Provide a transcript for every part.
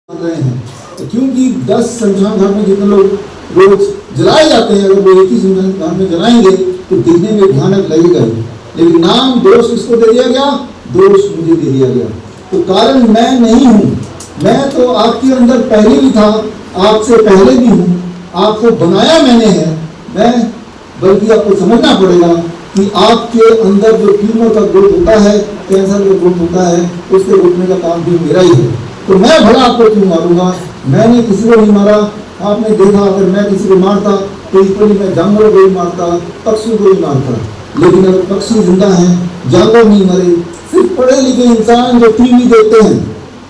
रहे हैं तो क्योंकि 10 शमशान घाट में जितने लोग रोज जलाए जाते हैं, अगर वो एक ही शमशान घाट में जलाएंगे तो दिखने में भयानक लगेगा ही। लेकिन नाम दोष किसको दे दिया गया? दोष मुझे दे दिया गया। तो कारण मैं नहीं हूँ, मैं तो आपके अंदर पहले भी था, आपसे पहले भी हूँ, आपको बनाया मैंने है। मैं बल्कि आपको समझना पड़ेगा कि आपके अंदर जो ट्यूमर का ग्रोथ होता है, कैंसर का ग्रोथ होता है, उसके रोकने का काम भी मेरा ही है। तो मैं भला आपको क्यों मारूंगा? मैंने किसी को नहीं मारा। आपने देखा अगर मैं किसी को मारता तो इक्वली मैं जानवरों को ही मारता, पक्षियों को ही मारता। लेकिन अगर पक्षी जिंदा हैं, जानवर नहीं मरे, सिर्फ पढ़े लिखे इंसान जो टीवी देखते हैं,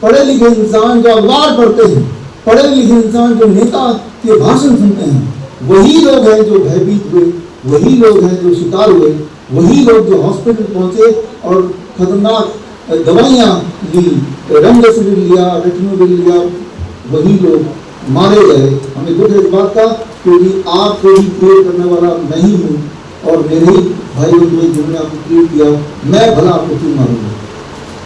पढ़े लिखे इंसान जो अखबार पढ़ते हैं, पढ़े लिखे इंसान जो नेता के भाषण सुनते हैं, वही लोग हैं जो भयभीत हुए, वही लोग हैं जो शिकार हुए, वही लोग जो हॉस्पिटल पहुंचे और खतरनाक दवाइयाँ ली, रेमडेसिविर लिया, रेटिनोविर लिया, वही लोग मारे गए। हमें दुख है इस बात का, क्योंकि आपको ही क्रिएट करने वाला मैं ही हूँ और मेरे ही भाई बंधु जिन्होंने आपको क्रिएट किया। मैं भला आपको क्यों मारूंगा?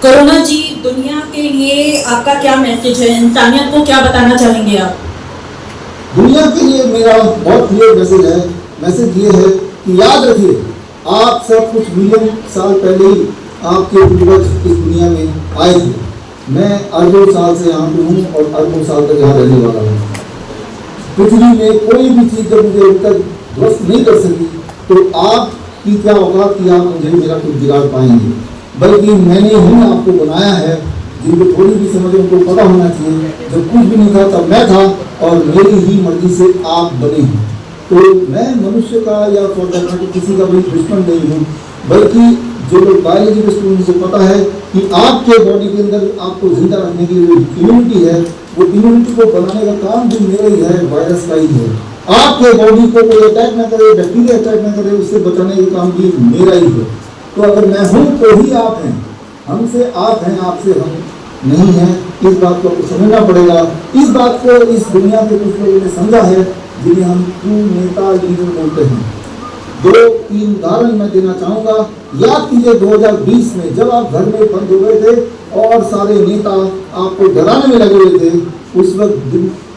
कोरोना जी, दुनिया के लिए आपका क्या मैसेज है? इंसानियत को क्या बताना चाहेंगे आप? दुनिया के लिए मेरा बहुत क्लियर मैसेज है। मैसेज ये है कि याद रखिए, आप सब कुछ मिलियन साल पहले ही आपके पूर्वज इस दुनिया में आए थे। मैं अरबों साल से यहाँ पे हूँ और अरबों साल तक यहाँ रहने वाला हूँ। पृथ्वी में कोई भी चीज़ जब मुझे अभी तक ध्वस्त नहीं कर सकी, तो आपकी क्या होगा कि आप मुझे मेरा कुछ बिगाड़ पाएंगे। बल्कि मैंने ही आपको बनाया है। जिनको थोड़ी भी समझ उनको पता होना चाहिए, जब कुछ भी नहीं था तब मैं था और मेरी ही मर्जी से आप बने हैं। तो मैं मनुष्य का या किसी का भी दुश्मन नहीं हूँ, बल्कि जो लोग बायोलॉजी के स्टूडेंट से पता है कि आपके बॉडी के अंदर आपको जिंदा रखने की जो इम्यूनिटी है, वो इम्यूनिटी को बनाने का काम भी मेरा ही है, वायरस का ही है। आपके बॉडी को कोई अटैक ना करे, बैक्टीरिया अटैक ना करे, उससे बचाने का काम भी मेरा ही है। तो अगर मैं हूँ तो ही आप हैं, हमसे आप हैं, आपसे हम नहीं हैं। इस बात को समझना पड़ेगा। इस बात को इस दुनिया के कुछ लोगों ने समझा है, जिन्हें हम ट्रू नेता लीडर बोलते हैं। 2-3 उदाहरण मैं देना चाहूँगा। याद कीजिए 2020 में जब आप घर में बंद हो गए थे और सारे नेता आपको डराने में लगे हुए थे, उस वक्त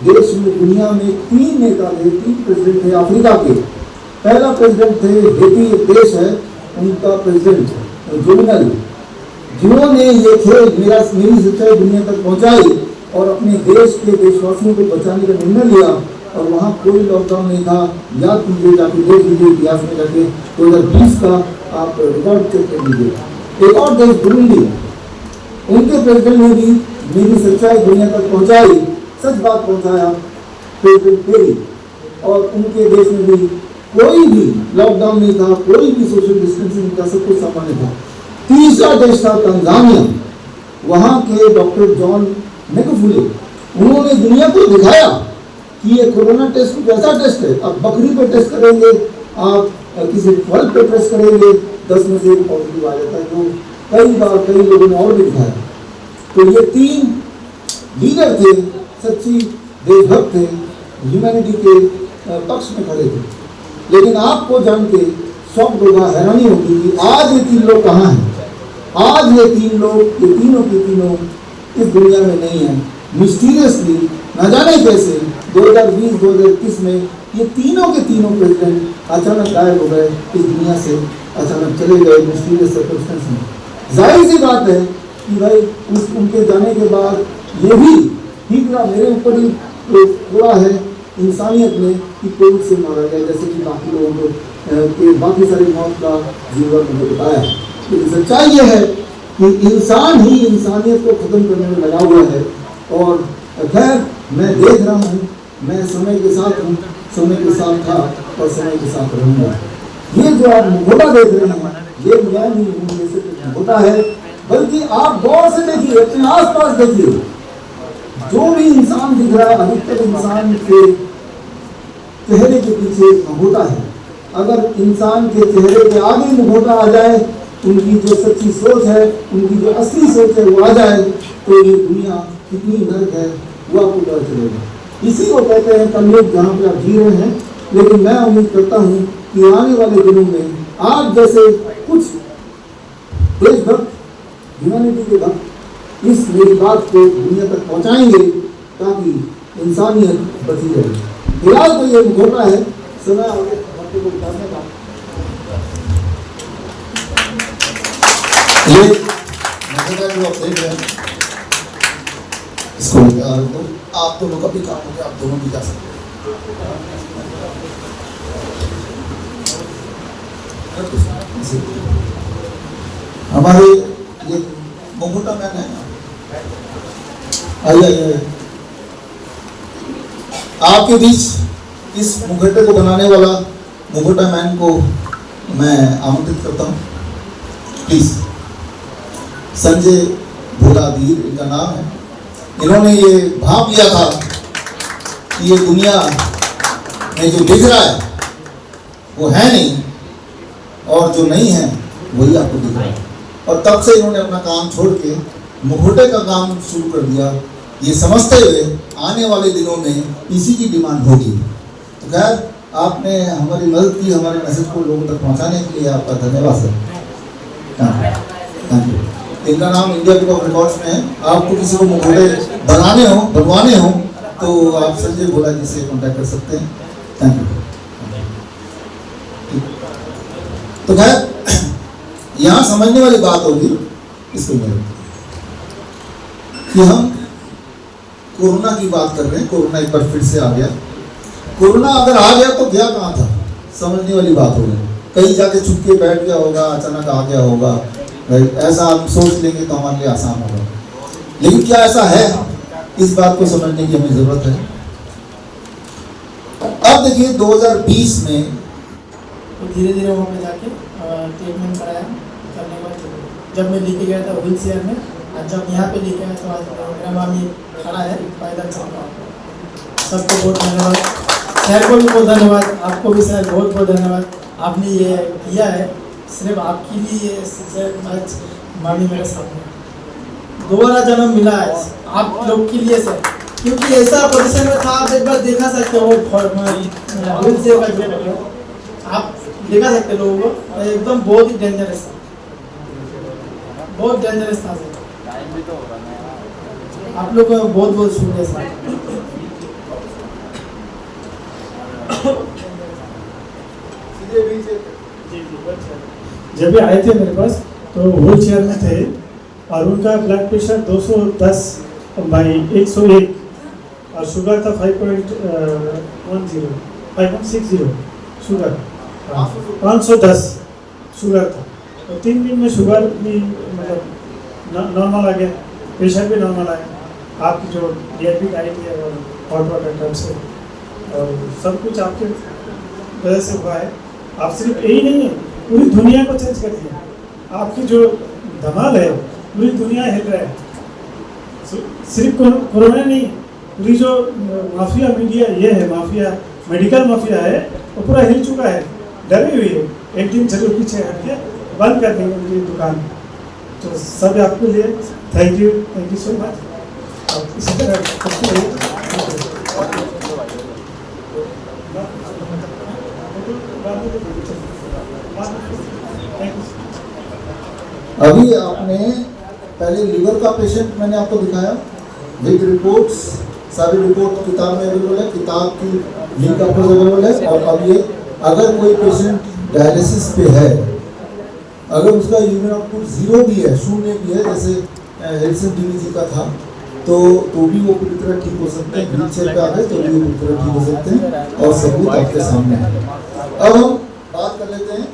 देश में, दुनिया में 3 नेता थे, 3 प्रेसिडेंट थे अफ्रीका के। पहला प्रेसिडेंट थे, हेती देश है, उनका प्रेसिडेंट जोविनल, जिन्होंने ये खेल मेरी सच्चाई दुनिया तक पहुँचाई और अपने देश के देशवासियों को बचाने का निर्णय लिया। और वहाँ कोई लॉकडाउन नहीं था। याद कीजिए, जाके देख लीजिए इतिहास में जाके 2020 का आप रिकॉर्ड चेक कर लीजिए। एक और देश बुरुंडी, उनके प्रेसिडेंट ने भी मेरी सच्चाई दुनिया तक पहुँचाई, सच बात पहुँचाया, प्रेसिडेंट पेरी। और उनके देश में भी कोई भी लॉकडाउन नहीं था, कोई भी सोशल डिस्टेंसिंग का, सब कुछ सामान्य था। तीसरा देश था तंजानिया, वहाँ के डॉक्टर जॉन मैकुफुले, उन्होंने दुनिया को दिखाया कि ये कोरोना टेस्ट कुछ ऐसा टेस्ट है। आप बकरी पे टेस्ट करेंगे, आप किसी फल पे टेस्ट करेंगे, 10 में से 1 पॉजिटिव आ जाता है। जो कई बार कई लोगों ने और भी दिखाया। तो ये 3 लीडर थे, सच्ची देशभक्त थे, ह्यूमैनिटी के पक्ष में खड़े थे। लेकिन आपको जान के शौक होगा, हैरानी होगी कि आज ये 3 लोग कहाँ हैं? आज ये 3 लोग, ये तीनों के तीनों इस दुनिया में नहीं है। मिस्टीरियसली, न जाने कैसे 2020-2021 में ये तीनों के तीनों प्रेसिडेंट अचानक गायब हो गए इस दुनिया से, अचानक चले गए मिस्टीरियस सर्कमस्टेंस में। जाहिर सी बात है कि भाई उनके जाने के बाद ये भी ठीक रहा, मेरे ऊपर ही थोड़ा है इंसानियत में कि कोविड से मारा गया, जैसे कि बाकी लोगों को के बाकी सारी मौत का जीवन मुझे बताया। तो सच्चाई ये है कि इंसान ही इंसानियत को ख़त्म करने में लगा हुआ है। और खैर, मैं देख रहा हूँ, मैं समय के साथ हूँ, समय के साथ था और समय के साथ रहूँगा। ये जो आप मुखौटा देख रहे हैं, ये मैं नहीं हूँ, ये सिर्फ मुखौटा है। बल्कि आप गौर से देखिए, अपने आसपास देखिए, जो भी इंसान दिख रहा है, अधिकतर इंसान के चेहरे के पीछे मुखौटा है। अगर इंसान के चेहरे के आगे मुखौटा आ जाए, उनकी जो सच्ची सोच है, उनकी जो असली सोच है वो आ जाए, तो ये दुनिया कितनी नर्क है वो आपको पता चलेगा। इसी को कहते हैं कलयुग, जहाँ पे आप जी रहे हैं। लेकिन मैं उम्मीद करता हूँ कि आने वाले दिनों में आप जैसे कुछ देशभक्त, ह्यूमैनिटी के भक्त इस मेरी बात को दुनिया तक पहुँचाएंगे ताकि इंसानियत बची रहे। फिलहाल तो ये घोषणा है, समय आगे आपको उतारने का। ये मजेदार जो आप देख रहे हैं इसको आप दोनों का भी काम हो गया, आप दोनों भी जा सकते हैं। हमारे ये मुकुटा मैन है, आइए आइए आपके बीच इस मुखटे को बनाने वाला मुकुटा मैन को मैं आमंत्रित करता हूँ। प्लीज, संजय भोलाधीर इनका नाम है। इन्होंने ये भाप लिया था कि ये दुनिया में जो दिख रहा है वो है नहीं, और जो नहीं है वही आपको दिख रहा है, और तब से इन्होंने अपना काम छोड़ के मुखौटे का काम शुरू कर दिया, ये समझते हुए आने वाले दिनों में इसी की डिमांड होगी। तो खैर, आपने हमारी मदद की, हमारे मैसेज को लोगों तक पहुंचाने के लिए आपका धन्यवाद सर। Thank you. इनका नाम इंडिया बुक ऑफ रिकॉर्ड्स में है। आपको किसी को मुखौटे बनवाने हो तो आप संजय भोला जी से कॉन्टैक्ट कर सकते हैं। Thank you. तो खैर, यहाँ समझने वाली बात होगी इसको मेरे कि हम कोरोना की बात कर रहे हैं। कोरोना एक बार फिर से आ गया। कोरोना अगर आ गया तो गया कहाँ था, समझने वाली बात होगी। कहीं जाके छुप के बैठ गया होगा, अचानक आ गया होगा, ऐसा हम सोच लेंगे तो हमारे लिए आसान होगा। लेकिन क्या ऐसा है, इस बात को समझने की हमें जरूरत है। अब देखिए 2020 में धीरे धीरे वहाँ पे जाके ट्रीटमेंट कराया। करने के बाद जब मैं लेके गया था व्हील चेयर में, और जब यहाँ पे लेके आया तो आज मेरा मामी खड़ा है, पैदल चल रहा है। सबको बहुत धन्यवाद, सर को भी बहुत धन्यवाद, आपको भी सर बहुत बहुत धन्यवाद। आपने ये किया है सिर्फ आपके लिए, आज मामी मेरे सामने दोबारा जन्म मिला है आप लोग के लिए सर, क्योंकि ऐसा पोजीशन में था। आप एक बार देखा सकते हो व्हील चेयर का, आप देखा सकते लोगों को, एकदम बहुत ही डेंजरस था, बहुत डेंजरस था सर। आप लोग को बहुत बहुत शुक्रिया सर। जब भी आए थे मेरे पास तो व्हील चेयर में थे और उनका ब्लड प्रेशर 210/101 और शुगर था 5.60 शुगर, 510 शुगर था। तो 3 दिन में शुगर भी मतलब नॉर्मल आ गया, प्रेशर भी नॉर्मल आ गया। आपकी जो DRP आई थी और हॉट वाटर टब से, और सब कुछ आपके वजह से हुआ है। आप सिर्फ यही नहीं है, पूरी दुनिया को चेंज कर दिया। आपकी जो धमाल है पूरी दुनिया हिल रहा है। सिर्फ कोरोना नहीं, पूरी जो माफिया मीडिया ये है, माफिया मेडिकल माफिया है, वो पूरा हिल चुका है, डरी हुई है। एक दिन जरूर पीछे हट के बंद कर देंगे उनकी दुकान। तो सब आपके लिए थैंक यू सो मच। इसी तरह अभी आपने पहले लीवर का पेशेंट मैंने आपको दिखाया विद रिपोर्ट्स, सारी रिपोर्ट किताब में अवेलेबल है, किताब की लिंक आपको अवेलेबल है। और अब ये अगर कोई पेशेंट डायलिसिस पे है, अगर उसका यूरिन आउटपुट 0 भी है, 0 भी है, जैसे हेल्सन डीवी जी का था, तो भी वो पूरी तरह ठीक हो सकते हैं। व्हील चेयर पे आ गए तो भी वो पूरी तरह ठीक हो सकते हैं, और सबूत आपके सामने है। अब हम बात कर लेते हैं